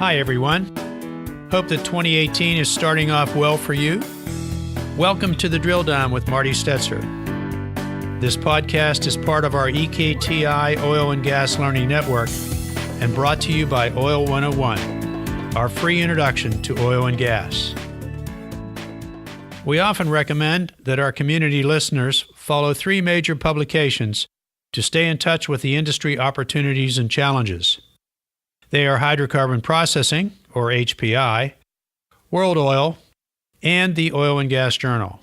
Hi, everyone. Hope that 2018 is starting off well for you. Welcome to the Drilldown with Marty Stetzer. This podcast is part of our EKTI Oil and Gas Learning Network and brought to you by Oil 101, our free introduction to oil and gas. We often recommend that our community listeners follow three major publications to stay in touch with the industry opportunities and challenges. They are Hydrocarbon Processing, or HPI, World Oil, and the Oil and Gas Journal.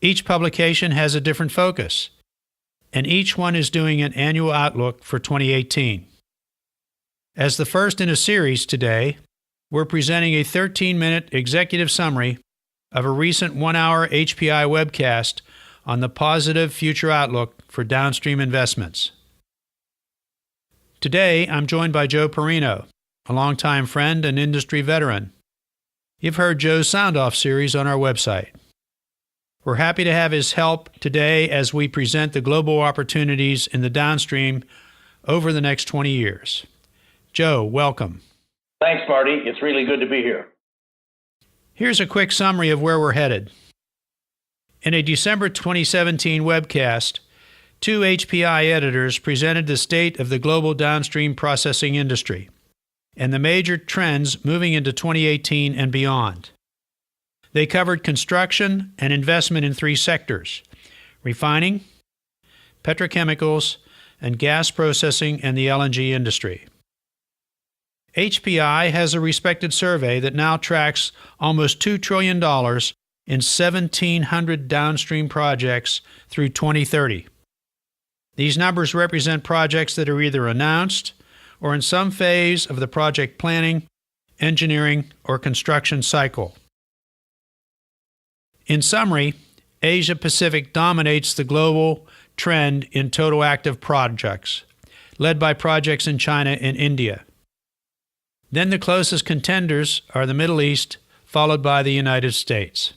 Each publication has a different focus, and each one is doing an annual outlook for 2018. As the first in a series today, we're presenting a 13-minute executive summary of a recent one-hour HPI webcast on the positive future outlook for downstream investments. Today, I'm joined by Joe Perino, a longtime friend and industry veteran. You've heard Joe's Sound-Off series on our website. We're happy to have his help today as we present the global opportunities in the downstream over the next 20 years. Joe, welcome. Thanks, Marty. It's really good to be here. Here's a quick summary of where we're headed. In a December 2017 webcast, two HPI editors presented the state of the global downstream processing industry and the major trends moving into 2018 and beyond. They covered construction and investment in three sectors: refining, petrochemicals, and gas processing and the LNG industry. HPI has a respected survey that now tracks almost $2 trillion in 1,700 downstream projects through 2030. These numbers represent projects that are either announced or in some phase of the project planning, engineering, or construction cycle. In summary, Asia-Pacific dominates the global trend in total active projects, led by projects in China and India. Then the closest contenders are the Middle East, followed by the United States.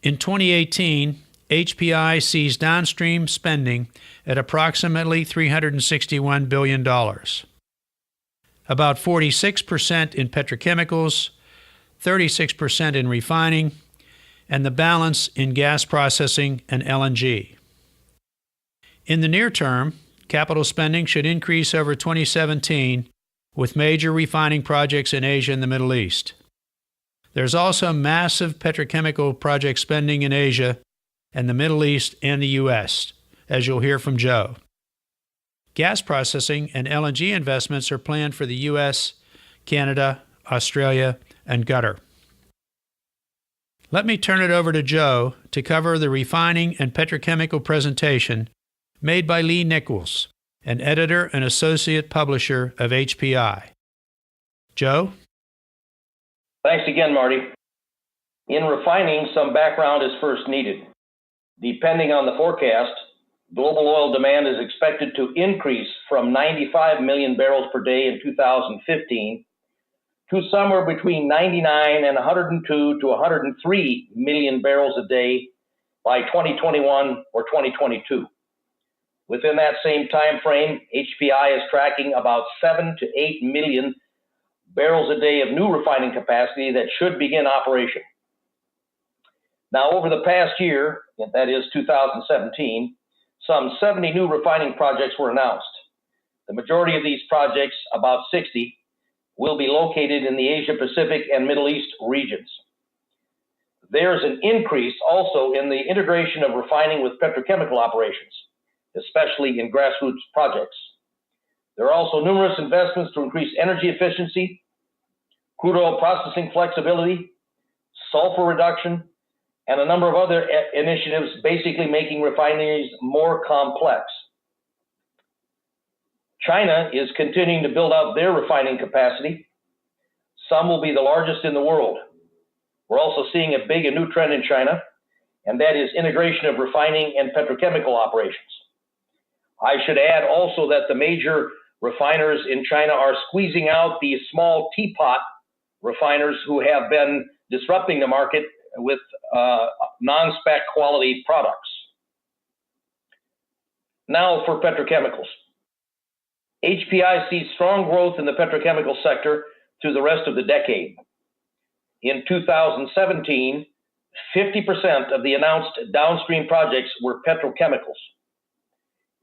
In 2018, HPI sees downstream spending at approximately $361 billion, about 46% in petrochemicals, 36% in refining, and the balance in gas processing and LNG. In the near term, capital spending should increase over 2017 with major refining projects in Asia and the Middle East. There's also massive petrochemical project spending in Asia and the Middle East and the U.S., as you'll hear from Joe. Gas processing and LNG investments are planned for the U.S., Canada, Australia, and Qatar. Let me turn it over to Joe to cover the refining and petrochemical presentation made by Lee Nichols, an editor and associate publisher of HPI. Joe? Thanks again, Marty. In refining, some background is first needed. Depending on the forecast, global oil demand is expected to increase from 95 million barrels per day in 2015 to somewhere between 99 and 102 to 103 million barrels a day by 2021 or 2022. Within that same time frame, HPI is tracking about 7 to 8 million barrels a day of new refining capacity that should begin operation. Now, over the past year, that is 2017, some 70 new refining projects were announced. The majority of these projects, about 60, will be located in the Asia-Pacific and Middle East regions. There's an increase also in the integration of refining with petrochemical operations, especially in grassroots projects. There are also numerous investments to increase energy efficiency, crude oil processing flexibility, sulfur reduction, and a number of other initiatives basically making refineries more complex. China is continuing to build out their refining capacity. Some will be the largest in the world. We're also seeing a big and new trend in China, and that is integration of refining and petrochemical operations. I should add also that the major refiners in China are squeezing out these small teapot refiners who have been disrupting the market with non-spec quality products. Now for petrochemicals. HPI sees strong growth in the petrochemical sector through the rest of the decade. In 2017, 50% of the announced downstream projects were petrochemicals.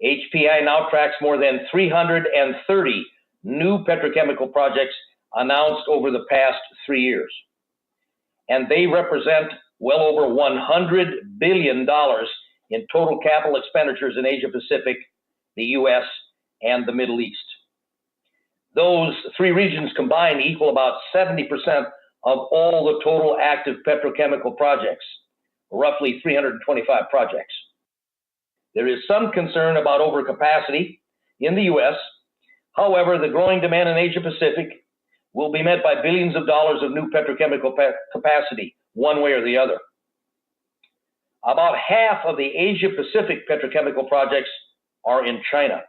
HPI now tracks more than 330 new petrochemical projects announced over the past 3 years. And they represent well over $100 billion in total capital expenditures in Asia Pacific, the US, and the Middle East. Those three regions combined equal about 70% of all the total active petrochemical projects, roughly 325 projects. There is some concern about overcapacity in the US. However, the growing demand in Asia Pacific will be met by billions of dollars of new petrochemical capacity, one way or the other. About half of the Asia Pacific petrochemical projects are in China.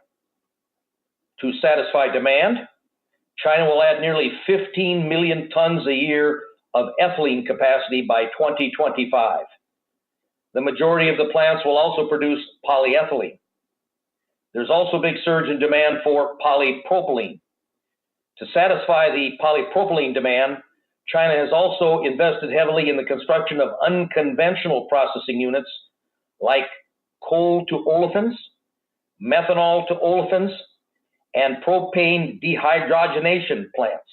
To satisfy demand, China will add nearly 15 million tons a year of ethylene capacity by 2025. The majority of the plants will also produce polyethylene. There's also a big surge in demand for polypropylene. To satisfy the polypropylene demand, China has also invested heavily in the construction of unconventional processing units like coal to olefins, methanol to olefins, and propane dehydrogenation plants.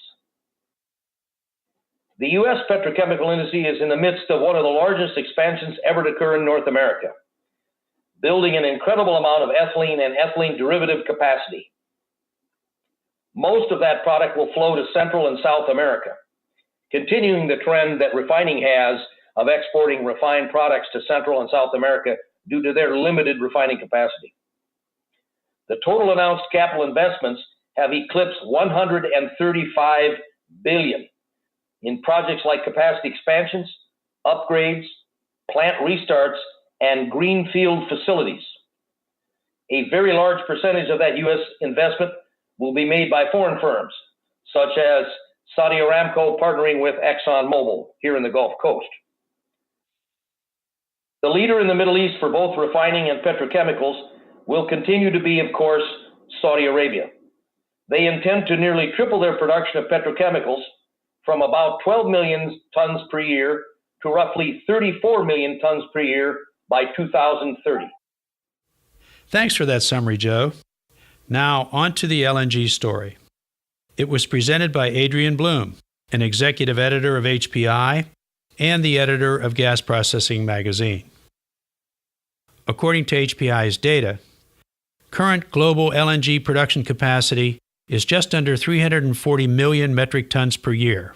The U.S. petrochemical industry is in the midst of one of the largest expansions ever to occur in North America, building an incredible amount of ethylene and ethylene derivative capacity. Most of that product will flow to Central and South America, continuing the trend that refining has of exporting refined products to Central and South America due to their limited refining capacity. The total announced capital investments have eclipsed $135 billion in projects like capacity expansions, upgrades, plant restarts, and greenfield facilities. A very large percentage of that U.S. investment will be made by foreign firms, such as Saudi Aramco partnering with ExxonMobil here in the Gulf Coast. The leader in the Middle East for both refining and petrochemicals will continue to be, of course, Saudi Arabia. They intend to nearly triple their production of petrochemicals from about 12 million tons per year to roughly 34 million tons per year by 2030. Thanks for that summary, Joe. Now, on to the LNG story. It was presented by Adrian Bloom, an executive editor of HPI and the editor of Gas Processing Magazine. According to HPI's data, current global LNG production capacity is just under 340 million metric tons per year.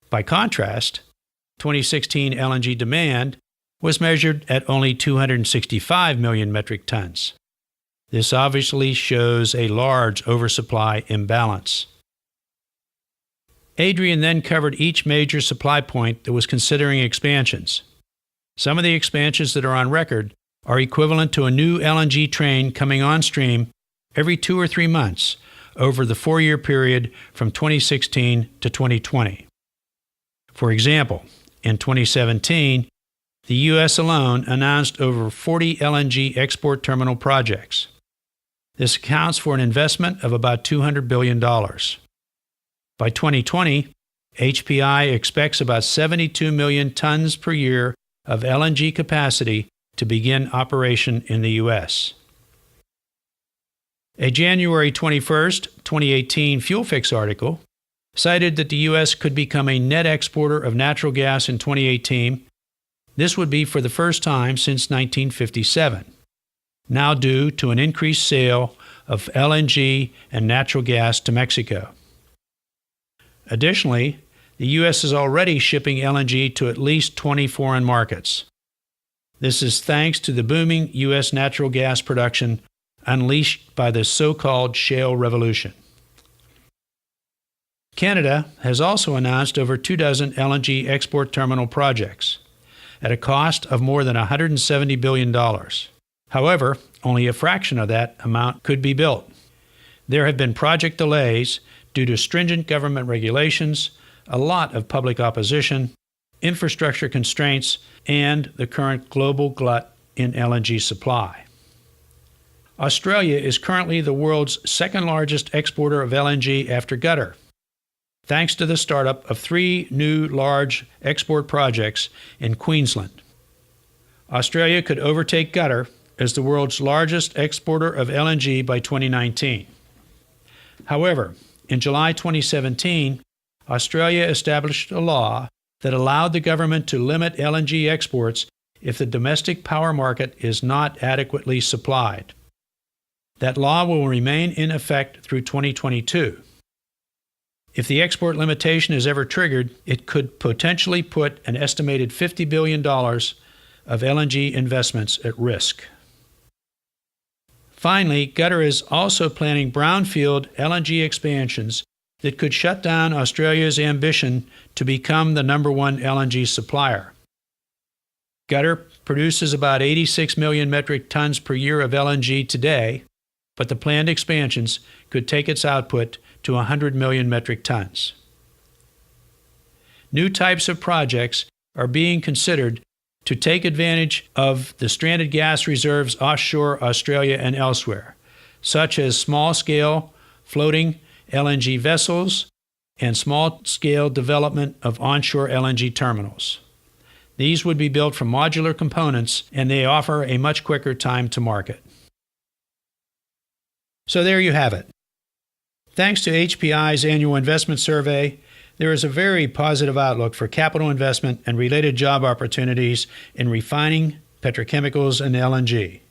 By contrast, 2016 LNG demand was measured at only 265 million metric tons. This obviously shows a large oversupply imbalance. Adrian then covered each major supply point that was considering expansions. Some of the expansions that are on record are equivalent to a new LNG train coming on stream every 2 or 3 months over the 4-year period from 2016 to 2020. For example, in 2017, the U.S. alone announced over 40 LNG export terminal projects. This accounts for an investment of about $200 billion. By 2020, HPI expects about 72 million tons per year of LNG capacity to begin operation in the U.S. A January 21, 2018 FuelFix article cited that the U.S. could become a net exporter of natural gas in 2018. This would be for the first time since 1957, now due to an increased sale of LNG and natural gas to Mexico. Additionally, the U.S. is already shipping LNG to at least 20 foreign markets. This is thanks to the booming U.S. natural gas production unleashed by the so-called shale revolution. Canada has also announced over 24 LNG export terminal projects at a cost of more than $170 billion. However, only a fraction of that amount could be built. There have been project delays due to stringent government regulations, a lot of public opposition, infrastructure constraints, and the current global glut in LNG supply. Australia is currently the world's second largest exporter of LNG after Qatar, thanks to the startup of 3 new large export projects in Queensland. Australia could overtake Qatar as the world's largest exporter of LNG by 2019. However, in July 2017, Australia established a law that allowed the government to limit LNG exports if the domestic power market is not adequately supplied. That law will remain in effect through 2022. If the export limitation is ever triggered, it could potentially put an estimated $50 billion of LNG investments at risk. Finally, Qatar is also planning brownfield LNG expansions that could shut down Australia's ambition to become the #1 LNG supplier. Qatar produces about 86 million metric tons per year of LNG today, but the planned expansions could take its output to 100 million metric tons. New types of projects are being considered to take advantage of the stranded gas reserves offshore Australia and elsewhere, such as small-scale floating LNG vessels and small-scale development of onshore LNG terminals. These would be built from modular components, and they offer a much quicker time to market. So there you have it. Thanks to HPI's annual investment survey, there is a very positive outlook for capital investment and related job opportunities in refining, petrochemicals, and LNG.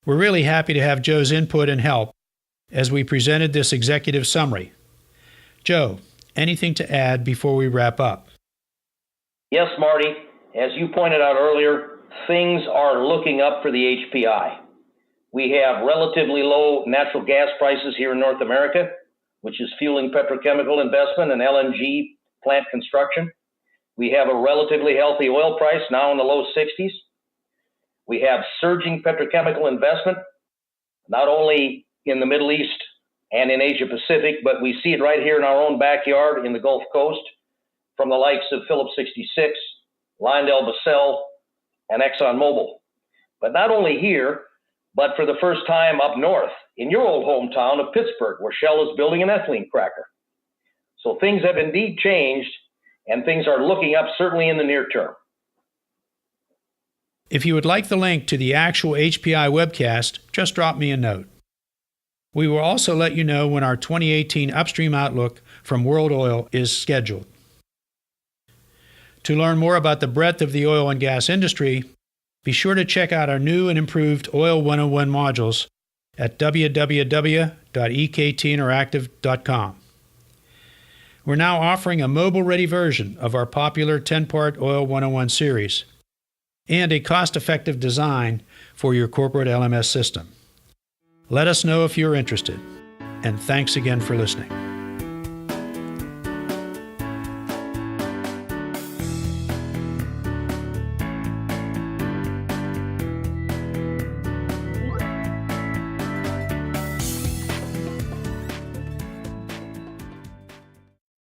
We're really happy to have Joe's input and help as we presented this executive summary. Joe, anything to add before we wrap up? Yes, Marty. As you pointed out earlier, things are looking up for the HPI. We have relatively low natural gas prices here in North America, which is fueling petrochemical investment and LNG plant construction. We have a relatively healthy oil price now in the low 60s. We have surging petrochemical investment, not only in the Middle East and in Asia Pacific, but we see it right here in our own backyard in the Gulf Coast from the likes of Phillips 66, LyondellBasell, and ExxonMobil. But not only here, but for the first time up north in your old hometown of Pittsburgh, where Shell is building an ethylene cracker. So things have indeed changed, and things are looking up certainly in the near term. If you would like the link to the actual HPI webcast, just drop me a note. We will also let you know when our 2018 Upstream Outlook from World Oil is scheduled. To learn more about the breadth of the oil and gas industry, be sure to check out our new and improved Oil 101 modules at www.ektinteractive.com. We're now offering a mobile-ready version of our popular 10-part Oil 101 series and a cost-effective design for your corporate LMS system. Let us know if you're interested, and thanks again for listening.